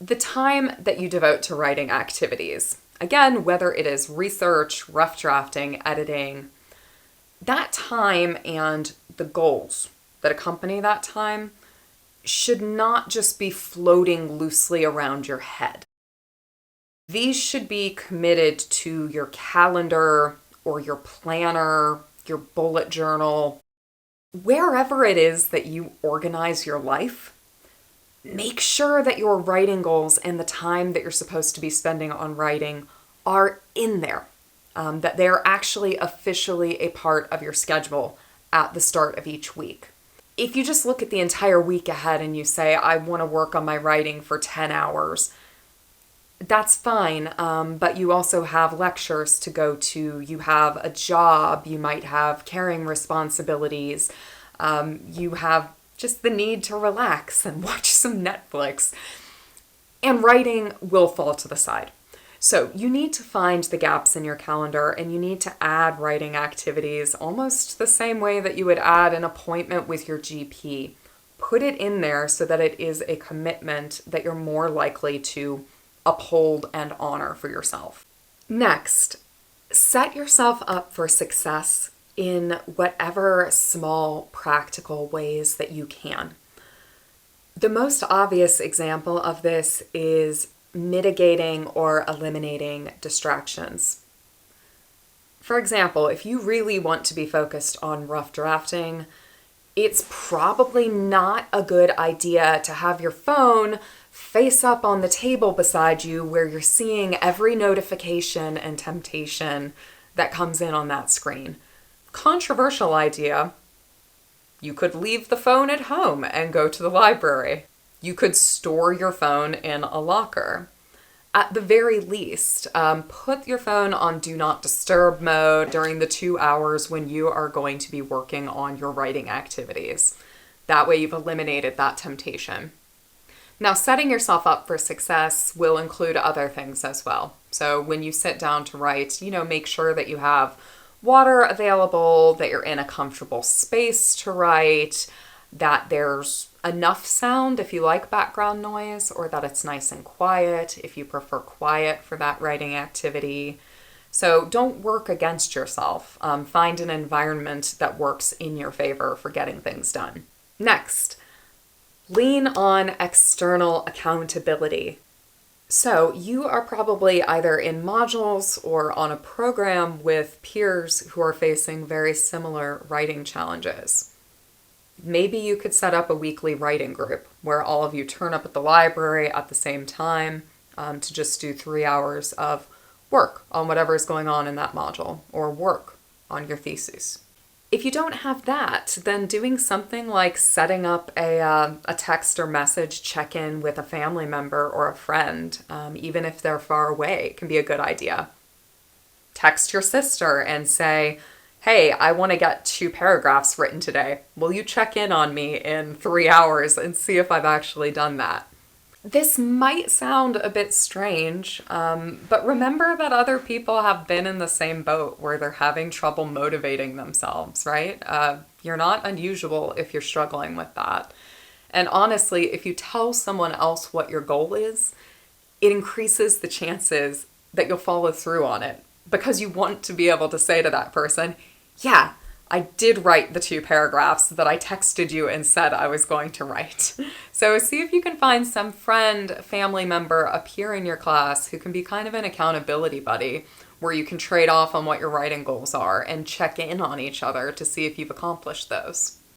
The time that you devote to writing activities, again, whether it is research, rough drafting, editing, that time and the goals that accompany that time should not just be floating loosely around your head. These should be committed to your calendar or your planner, your bullet journal, wherever it is that you organize your life. Make sure that your writing goals and the time that you're supposed to be spending on writing are in there, that they're actually officially a part of your schedule at the start of each week. If you just look at the entire week ahead and you say, I want to work on my writing for 10 hours, that's fine, but you also have lectures to go to, you have a job, you might have caring responsibilities, you have just the need to relax and watch some Netflix, and writing will fall to the side. So you need to find the gaps in your calendar and you need to add writing activities almost the same way that you would add an appointment with your GP. Put it in there so that it is a commitment that you're more likely to uphold and honor for yourself. Next, set yourself up for success in whatever small practical ways that you can. The most obvious example of this is mitigating or eliminating distractions. For example, if you really want to be focused on rough drafting, it's probably not a good idea to have your phone face up on the table beside you where you're seeing every notification and temptation that comes in on that screen. Controversial idea. You could leave the phone at home and go to the library. You could store your phone in a locker. At the very least, put your phone on Do Not Disturb mode during the 2 hours when you are going to be working on your writing activities. That way you've eliminated that temptation. Now, setting yourself up for success will include other things as well. So when you sit down to write, make sure that you have water available, that you're in a comfortable space to write, that there's enough sound if you like background noise, or that it's nice and quiet if you prefer quiet for that writing activity. So don't work against yourself. Find an environment that works in your favor for getting things done. Next, lean on external accountability. So you are probably either in modules or on a program with peers who are facing very similar writing challenges. Maybe you could set up a weekly writing group where all of you turn up at the library at the same time to just do 3 hours of work on whatever is going on in that module or work on your thesis. If you don't have that, then doing something like setting up a text or message check-in with a family member or a friend, even if they're far away, can be a good idea. Text your sister and say, hey, I want to get 2 paragraphs written today. Will you check in on me in 3 hours and see if I've actually done that? This might sound a bit strange, but remember that other people have been in the same boat where they're having trouble motivating themselves, right? You're not unusual if you're struggling with that. And honestly, if you tell someone else what your goal is, it increases the chances that you'll follow through on it because you want to be able to say to that person, yeah, I did write the 2 paragraphs that I texted you and said I was going to write. So see if you can find some friend, family member, a peer in your class who can be kind of an accountability buddy where you can trade off on what your writing goals are and check in on each other to see if you've accomplished those.